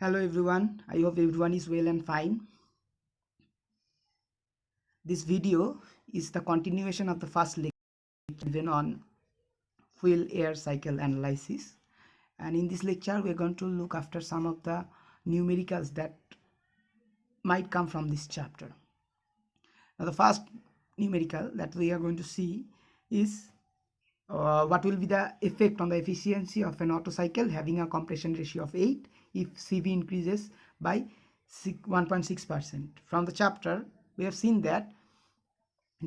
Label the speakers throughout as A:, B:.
A: Hello everyone, I hope everyone is well and fine. This video is the continuation of the first lecture given on fuel air cycle analysis, and in this lecture we are going to look after some of the numericals that might come from this chapter. Now the first numerical that we are going to see is what will be the effect on the efficiency of an Otto cycle having a compression ratio of 8 if CV increases by 1.6%. From the chapter we have seen that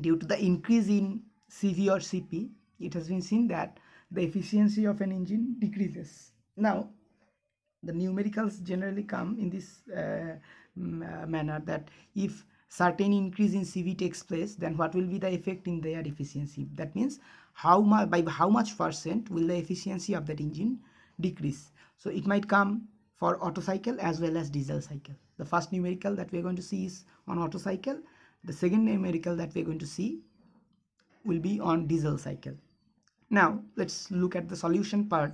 A: due to the increase in CV or CP, it has been seen that the efficiency of an engine decreases. Now the numericals generally come in this manner, that if certain increase in CV takes place, then what will be the effect in their efficiency. That means by how much percent will the efficiency of that engine decrease. So it might come for Otto cycle as well as diesel cycle. The first numerical that we are going to see is on Otto cycle. The second numerical that we are going to see will be on diesel cycle. Now let's look at the solution part.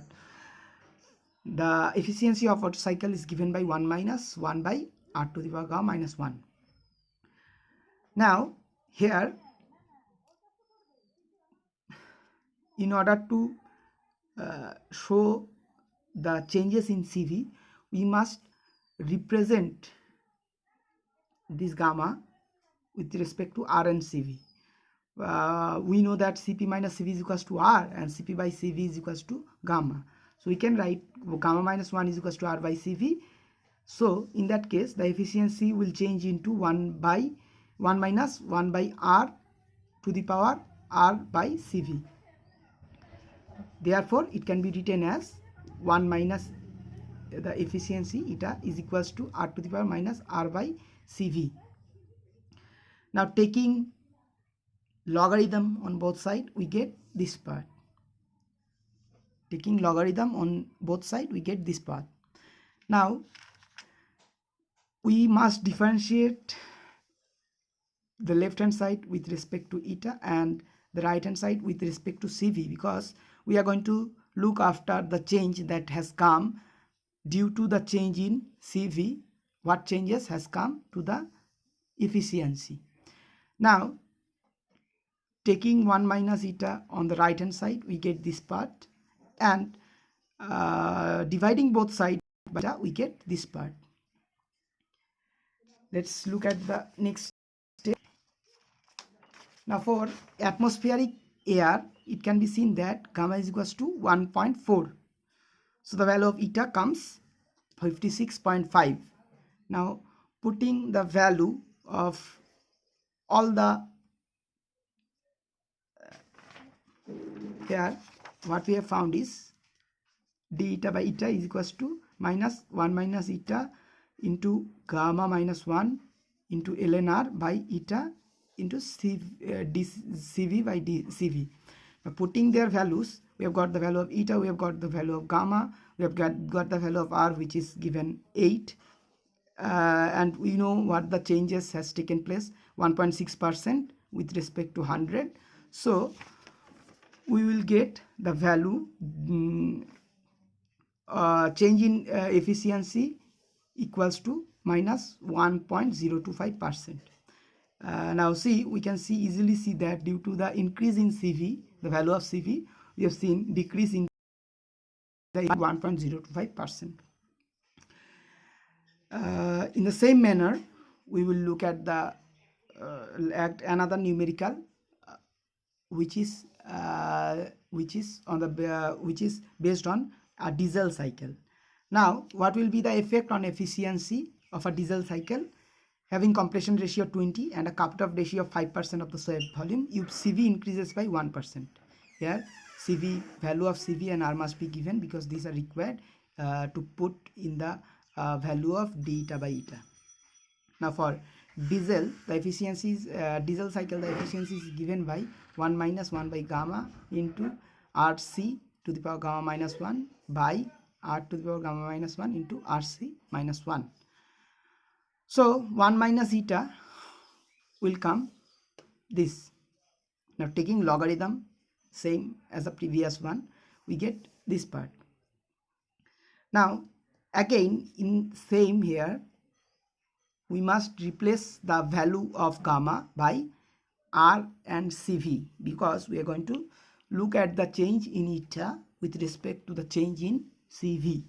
A: The efficiency of Otto cycle is given by 1 minus 1 by r to the power gamma minus 1. Now here, in order to show the changes in CV, we must represent this gamma with respect to R and CV. We know that Cp minus Cv is equals to R and Cp by Cv is equals to gamma. So we can write gamma minus 1 is equals to R by Cv. So in that case, the efficiency will change into 1 minus 1 by R to the power R by Cv. Therefore, it can be written as 1 minus the efficiency eta is equals to R to the power minus R by Cv. Now taking logarithm on both sides, we get this part. Taking logarithm on both sides, we get this part. Now we must differentiate the left hand side with respect to eta and the right hand side with respect to CV, because we are going to look after the change that has come due to the change in CV. What changes has come to the efficiency. Now taking 1 minus eta on the right hand side, we get this part, and dividing both sides by eta, we get this part. Let's look at the next step. Now for atmospheric air, it can be seen that gamma is equals to 1.4. So the value of eta comes 56.5. Now putting the value of all the here, what we have found is d eta by eta is equals to minus 1 minus eta into gamma minus 1 into ln r by eta into Cv by Cv. Now putting their values, we have got the value of eta, we have got the value of gamma, we have got the value of r, which is given 8, and we know what the changes has taken place, 1.6% with respect to 100. So we will get the value change in efficiency equals to minus 1.025%. Now see, we can easily see that due to the increase in CV, the value of CV, we have seen decrease in the 1.025%. In the same manner, we will look at the another numerical which is based on a diesel cycle. Now what will be the effect on efficiency of a diesel cycle having compression ratio 20 and a cut-off ratio of 5% of the swept volume if CV increases by 1%. Here CV, value of CV and R must be given because these are required to put in the value of d eta by eta. Now for diesel, the efficiency is diesel cycle, the efficiency is given by 1 minus 1 by gamma into Rc to the power gamma minus 1 by R to the power gamma minus 1 into Rc minus 1. So 1 minus eta will come this. Now taking logarithm, same as the previous one, we get this part. Now again in same here we must replace the value of gamma by R and CV, because we are going to look at the change in eta with respect to the change in CV.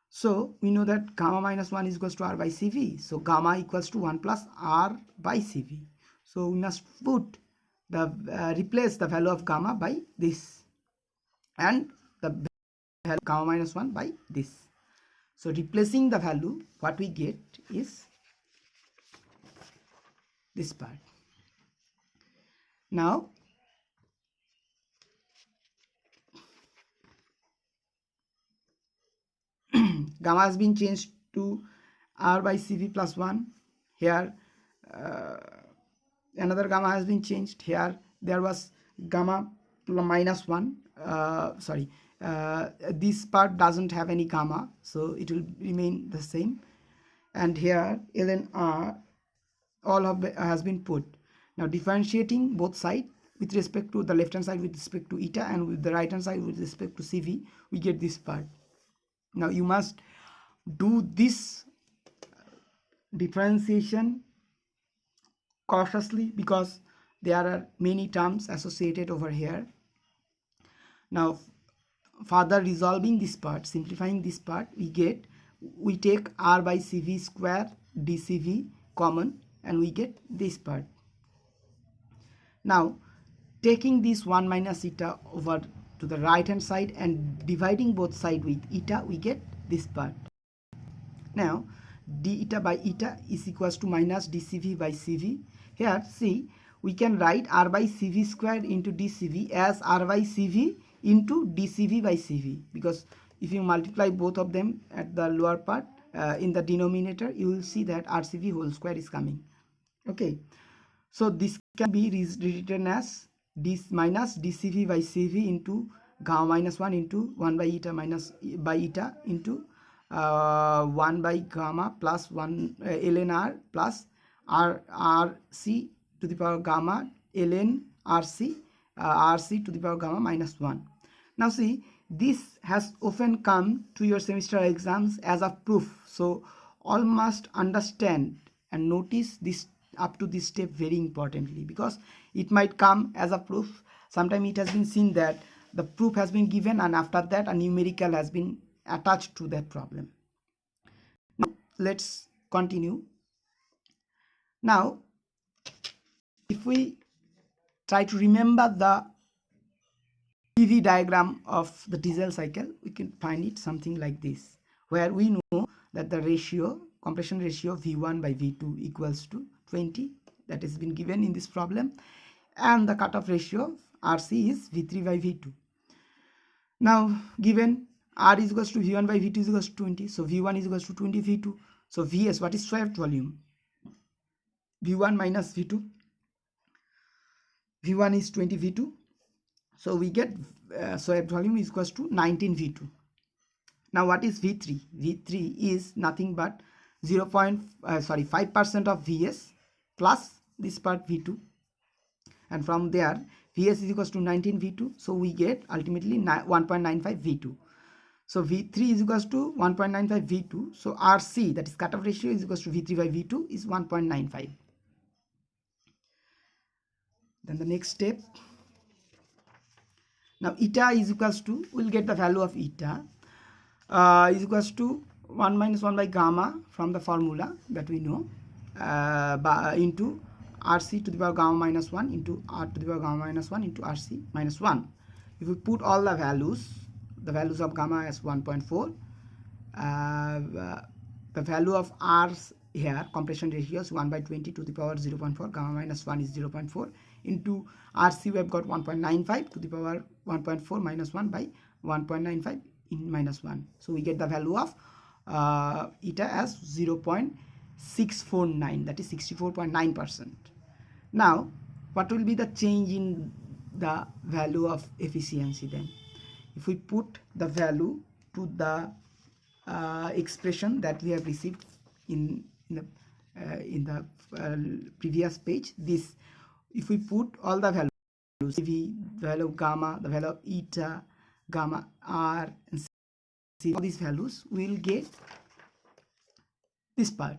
A: So we know that gamma minus 1 is equals to R by CV. So gamma equals to 1 plus R by CV. So we must put the replace the value of gamma by this and the value of gamma minus 1 by this. So replacing the value, what we get is this part. Now gamma has been changed to R by CV plus 1. Here another gamma has been changed. Here there was gamma minus 1. This part doesn't have any gamma, so it will remain the same. And here ln R all of has been put. Now differentiating both sides with respect to the left hand side with respect to eta and with the right hand side with respect to CV, we get this part. Now you must do this differentiation cautiously because there are many terms associated over here. Now further resolving this part, simplifying this part, we take R by CV square dCV common and we get this part. Now taking this 1 minus eta over to the right hand side and dividing both sides with eta, we get this part. Now d eta by eta is equals to minus dCV by CV. Here see, we can write R by CV squared into dCV as R by CV into dCV by CV, because if you multiply both of them at the lower part in the denominator, you will see that RCV whole square is coming. Okay, so this can be rewritten as this minus dCV by CV into gamma minus 1 into 1 by eta minus by eta into 1 by gamma plus 1 ln R plus RC to the power gamma ln RC RC to the power gamma minus 1. Now see, this has often come to your semester exams as a proof, so all must understand and notice this up to this step very importantly, because it might come as a proof. Sometimes it has been seen that the proof has been given and after that a numerical has been attached to that problem. Now let's continue. Now if we try to remember the PV diagram of the diesel cycle, we can find it something like this, where we know that the ratio, compression ratio V1 by V2 equals to 20, that has been given in this problem, and the cutoff ratio RC is V3 by V2. Now given R is equals to V1 by V2 is equals to 20, so V1 is equals to 20 V2. So Vs, what is swept volume? V1 minus V2. V1 is 20 V2. So we get swept volume is equals to 19 V2. Now what is V3? V3 is nothing but 5% of Vs plus this part V2, and from there Vs is equals to 19 V2, so we get ultimately 1.95 V2. So V3 is equals to 1.95 V2, so RC, that is cutoff ratio, is equals to V3 by V2 is 1.95. Then the next step, now eta is equals to, we'll get the value of eta is equals to 1 minus 1 by gamma from the formula that we know into RC to the power gamma minus 1 into R to the power gamma minus 1 into RC minus 1. If we put all the values of gamma as 1.4, the value of R here, compression ratio is 1 by 20 to the power 0.4, gamma minus 1 is 0.4, into RC we have got 1.95 to the power 1.4 minus 1 by 1.95 in minus 1. So we get the value of eta as 0.649, that is 64.9%. Now what will be the change in the value of efficiency then? If we put the value to the expression that we have received in the previous page, this, if we put all the values, CV, the value of gamma, the value of eta, gamma R, and all these values, we will get this part.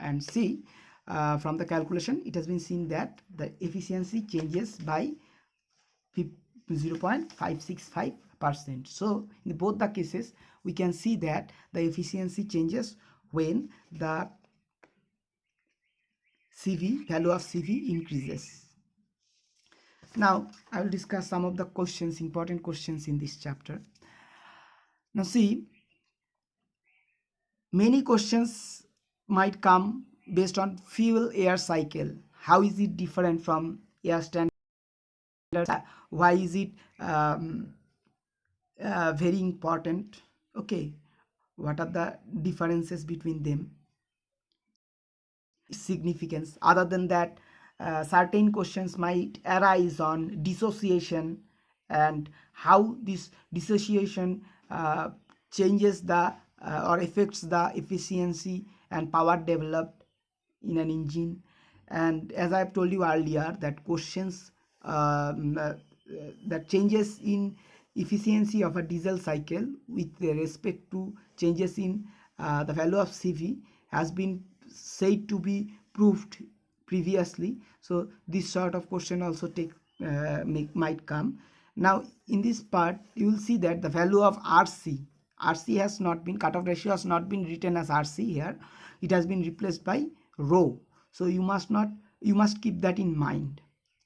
A: And see, from the calculation it has been seen that the efficiency changes by 0.565%. So in both the cases we can see that the efficiency changes when the CV, value of CV increases. Now I will discuss some of the questions, important questions in this chapter. Now see, many questions might come based on fuel air cycle. How is it different from air standard? Why is it very important? Okay, what are the differences between them? Significance. Other than that, certain questions might arise on dissociation and how this dissociation changes the or affects the efficiency and power developed in an engine. And as I have told you earlier, that questions that changes in efficiency of a diesel cycle with respect to changes in the value of CV has been said to be proved previously. So this sort of question also might come. Now in this part you will see that the value of RC has not been, cutoff ratio has not been written as RC here. It has been replaced by rho. So you must keep that in mind.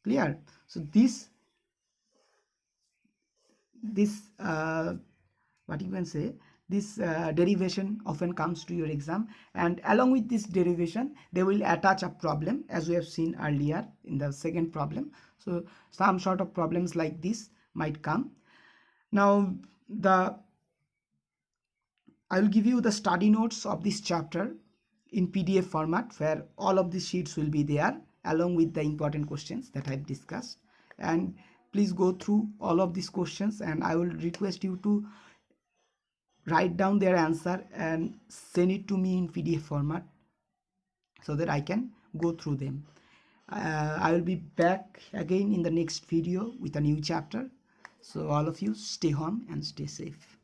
A: Clear? So this what you can say, this derivation often comes to your exam, and along with this derivation they will attach a problem, as we have seen earlier in the second problem. So some sort of problems like this might come. Now I will give you the study notes of this chapter in PDF format, where all of these sheets will be there along with the important questions that I've discussed. And please go through all of these questions, and I will request you to write down their answer and send it to me in PDF format so that I can go through them. I will be back again in the next video with a new chapter. So all of you stay home and stay safe.